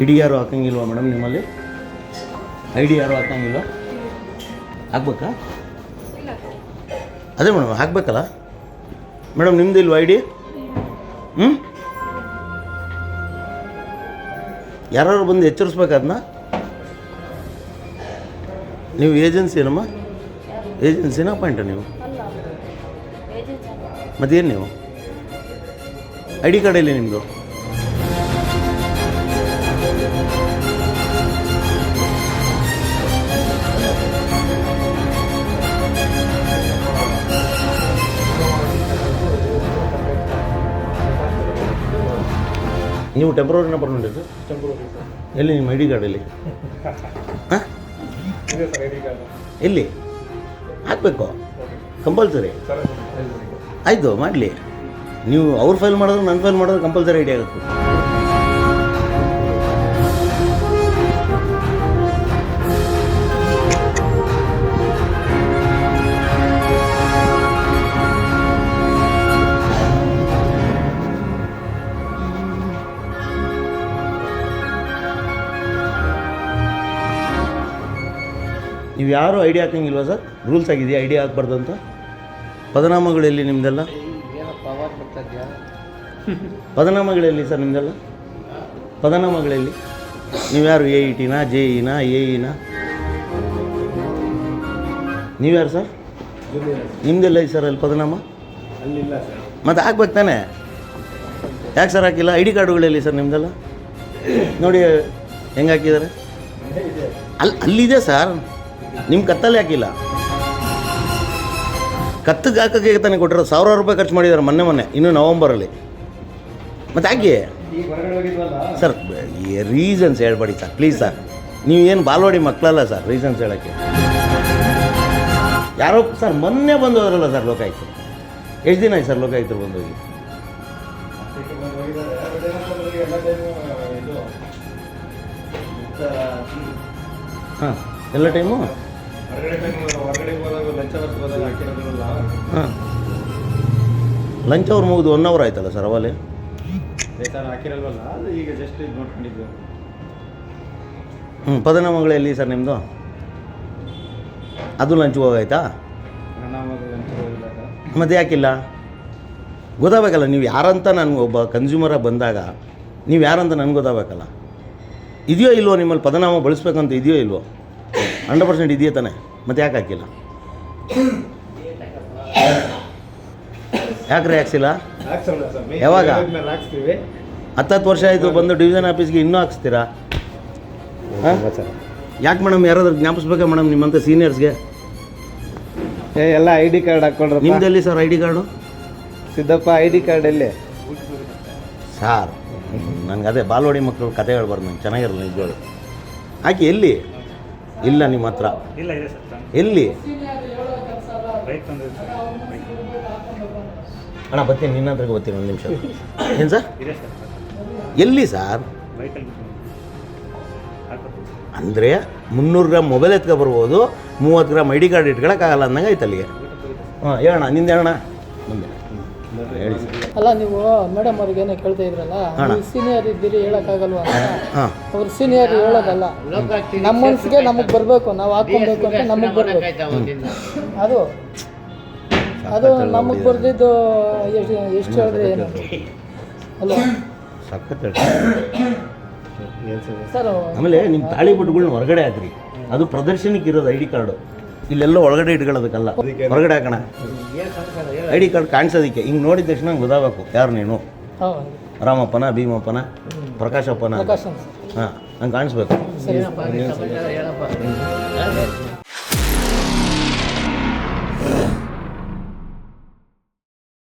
I D ಯಾರು ಹಾಕಂಗಿಲ್ವಾ madam ನಿಮ್ಮಲ್ಲಿ? I D ಯಾರು ಹಾಕಂಗಿಲ್ವಾ? ಹಾಕ್ಬೇಕಾ? ಅದೇ ಮೇಡಮ್ ಹಾಕ್ಬೇಕಲ್ಲ ಮೇಡಮ್, ನಿಮ್ದು ಇಲ್ವಾ ಐ ಡಿ? ಯಾರು ಬಂದು ಎಚ್ಚರಿಸ್ಬೇಕು ಅದನ್ನ. ನೀವು ಏಜೆನ್ಸಿ ಏನಮ್ಮ? ಏಜೆನ್ಸಿನ ಅಪಾಯಿಂಟ ನೀವು? ಮತ್ತೇನು ನೀವು? ಐ ಡಿ ಕಾರ್ಡ್ ಎಲ್ಲಿ ನಿಮ್ಮದು? ನೀವು ಟೆಂಪ್ರವರಿನ ಪರ್ಮನೆಂಟ್ ಸರ್? ಎಲ್ಲಿ ನಿಮ್ಮ ಐ ಡಿ ಕಾರ್ಡ್ ಎಲ್ಲಿ? ಹಾಂ, ಎಲ್ಲಿ ಹಾಕಬೇಕು? ಕಂಪಲ್ಸರಿ ಆಯಿತು, ಮಾಡಲಿ. ನೀವು ಅವ್ರು ಫೈಲ್ ಮಾಡಿದ್ರೆ ನನ್ನ ಫೈಲ್ ಮಾಡಿದ್ರೆ ಕಂಪಲ್ಸರಿ ಐ ಡಿ ಆಗುತ್ತೆ. ನೀವು ಯಾರು ಐ ಡಿ ಹಾಕಂಗಿಲ್ವಾ ಸರ್? ರೂಲ್ಸ್ ಆಗಿದೆಯಾ ಐ ಡಿ ಹಾಕ್ಬಾರ್ದು ಅಂತ? ಪದನಾಮಗಳಲ್ಲಿ ನಿಮ್ಮದೆಲ್ಲ ಪದನಾಮಗಳಲ್ಲಿ ಸರ್ ನಿಮ್ಮದೆಲ್ಲ ಪದನಾಮಗಳಲ್ಲಿ ನೀವು ಯಾರು? ಎ ಇ ಟಿನಾ, ಜೆ ಇನಾ, ಎ ಇನ? ನೀವು ಯಾರು ಸರ್? ನಿಮ್ಮದೆಲ್ಲ ಐತೆ ಸರ್ ಅಲ್ಲಿ ಪದನಾಮ? ಮತ್ತು ಹಾಕ್ಬೇಕು ತಾನೆ? ಯಾಕೆ ಸರ್ ಹಾಕಿಲ್ಲ? ಐ ಡಿ ಕಾರ್ಡುಗಳಲ್ಲಿ ಸರ್ ನಿಮ್ಮದೆಲ್ಲ ನೋಡಿ ಹೆಂಗೆ ಹಾಕಿದ್ದಾರೆ. ಅಲ್ಲಿದೆ ಸರ್, ನಿಮ್ಮ ಕತ್ತಲ್ಲಿ ಹಾಕಿಲ್ಲ. ಕತ್ತಿಗೆ ಹಾಕೋಕ್ಕೆ ತಾನೇ ಕೊಟ್ಟಿರೋ. 1000 ರೂಪಾಯಿ ಖರ್ಚು ಮಾಡಿದ್ದಾರೆ ಮೊನ್ನೆ ಇನ್ನೂ ನವಂಬರಲ್ಲಿ. ಮತ್ತು ಹಾಕಿ ಸರ್, ರೀಸನ್ಸ್ ಹೇಳ್ಬೇಡಿ ಸರ್ ಪ್ಲೀಸ್ ಸರ್. ನೀವು ಏನು ಬಾಲ್ವಾಡಿ ಮಕ್ಕಳಲ್ಲ ಸರ್ ರೀಸನ್ಸ್ ಹೇಳೋಕ್ಕೆ. ಯಾರೋ ಸರ್ ಮೊನ್ನೆ ಬಂದು ಹೋದ್ರಲ್ಲ ಸರ್ ಲೋಕಾಯುಕ್ತರು. ಎಷ್ಟು ದಿನ ಆಯ್ತು ಸರ್ ಲೋಕಾಯುಕ್ತರು ಬಂದೋಗಿ? ಹಾಂ, ಎಲ್ಲ ಟೈಮು ಹಾಂ, ಲಂಚ್ ಅವ್ರು ಮುಗಿದು 1 ಅವರ್ ಆಯ್ತಲ್ಲ ಸರ್ ಅವಲೇ? ಪದನಾಮಗಳಲ್ಲಿ ಸರ್ ನಿಮ್ಮದು ಅದು ಲಂಚ್ಗೆ ಹೋಗಾಯ್ತಾ? ಮತ್ತೆ ಯಾಕಿಲ್ಲ? ಗೊತ್ತಾಗಬೇಕಲ್ಲ ನೀವು ಯಾರಂತ. ನನಗೆ ಒಬ್ಬ ಕನ್ಸ್ಯೂಮರಾಗಿ ಬಂದಾಗ ನೀವು ಯಾರಂತ ನನಗೆ ಗೊತ್ತಾಗಬೇಕಲ್ಲ. ಇದೆಯೋ ಇಲ್ವೋ ನಿಮ್ಮಲ್ಲಿ ಪದನಾಮ ಬಳಸ್ಬೇಕಂತ ಇದೆಯೋ ಇಲ್ವೋ? 100% ಇದೆಯಾ ತಾನೆ? ಮತ್ತೆ ಯಾಕೆ ಹಾಕಿಲ್ಲ? ಯಾಕ್ರೆ ಹಾಕ್ಸಿಲ್ಲ? ಯಾವಾಗ? 10 ವರ್ಷ ಆಯಿತು ಬಂದು ಡಿವಿಷನ್ ಆಫೀಸ್ಗೆ ಇನ್ನೂ ಹಾಕ್ಸ್ತೀರಾ? ಯಾಕೆ ಮೇಡಮ್? ಯಾರಾದ್ರೂ ಜ್ಞಾಪಿಸ್ಬೇಕಾ ಮೇಡಮ್ ನಿಮ್ಮಂಥ ಸೀನಿಯರ್ಸ್ಗೆ? ಎಲ್ಲ ಐ ಡಿ ಕಾರ್ಡ್ ಹಾಕ್ಕೊಂಡ್ರೆ. ನಿಮ್ದೆಲ್ಲಿ sir I D card? Siddappa I D card ಎಲ್ಲಿ ಸಾರ್? ನನಗೆ ಅದೇ ಬಾಲ್ವಾಡಿ ಮಕ್ಕಳು ಕತೆ ಹೇಳ್ಬಾರ್ದು, ನಂಗೆ ಚೆನ್ನಾಗಿರಲ್ಲ ನಿಜವಾಗ್ಲು. ಹಾಕಿ ಎಲ್ಲಿ? ಇಲ್ಲ ನಿಮ್ಮ ಹತ್ರ ಎಲ್ಲಿ? ಅಣ್ಣ ಬರ್ತೀನಿ, ನಿನ್ನ ಹತ್ರಕ್ಕೆ ಬರ್ತೀನಿ 1 ನಿಮಿಷ. ಏನು ಸರ್? ಎಲ್ಲಿ ಸರ್? ಅಂದರೆ 300 ಗ್ರಾಮ್ ಮೊಬೈಲ್ ಎತ್ಕೊ ಬರ್ಬೋದು, 30 ಗ್ರಾಮ್ ಐ ಡಿ ಕಾರ್ಡ್ ಇಟ್ಕೊಳಕ್ಕಾಗಲ್ಲ ಅಂದಂಗೆ ಆಯ್ತು ಅಲ್ಲಿಗೆ. ಹಾಂ, ಹೇಳೋಣ ನಿಂದು ಹೇಳೋಣ ಮುಂದೆ ಹೇಳಿ ಸರ್. ಅಲ್ಲ, ನೀವು ಮೇಡಮ್ ಅವ್ರಿಗೆ ಏನೋ ಕೇಳ್ತಾ ಇದ್ರಲ್ಲ, ಸೀನಿಯರ್ ಇದ್ದೀರಿ ಹೇಳೋಕ್ಕಾಗಲ್ವಾ ಅಂತ. ಅವ್ರು ಸೀನಿಯರ್ ಹೇಳೋದಲ್ಲ, ನಮ್ಮ ಮನಸ್ಸಿಗೆ ನಮಗೆ ಬರಬೇಕು, ನಾವು ಹಾಕ್ಕೊಬೇಕು ಅಂತ ನಮಗೆ ಬರಬೇಕು. ಅದು ನಮಗೆ ಬರ್ದಿದ್ದು ಎಷ್ಟು ಹೇಳಿದ್ರೆ ಏನು ಅಲ್ಲ ಸಖತ್ ಸರ್. ಆಮೇಲೆ ನಿಮ್ಮ ತಾಳಿ ಬಿಟ್ಟುಗಳನ್ನ ಹೊರಗಡೆ ಹಾಕ್ರಿ, ಅದು ಪ್ರದರ್ಶನಕ್ಕೆ ಇರೋದು ಐ ಡಿ ಕಾರ್ಡು. ಇಲ್ಲೆಲ್ಲ ಒಳಗಡೆ ಇಟ್ಕೊಳ್ಳೋದಕ್ಕಲ್ಲ, ಹೊರಗಡೆ ಹಾಕೋಣ. ಐ ಡಿ ಕಾರ್ಡ್ ಕಾಣಿಸೋದಕ್ಕೆ ಹಿಂಗೆ ನೋಡಿದ ತಕ್ಷಣ ನಂಗೆ ಗೊತ್ತಾಗಬೇಕು ಯಾರು ನೀನು. ರಾಮಪ್ಪನ, ಭೀಮಪ್ಪನ, ಪ್ರಕಾಶಪ್ಪನ? ಹಾಂ, ನಂಗೆ ಕಾಣಿಸ್ಬೇಕು.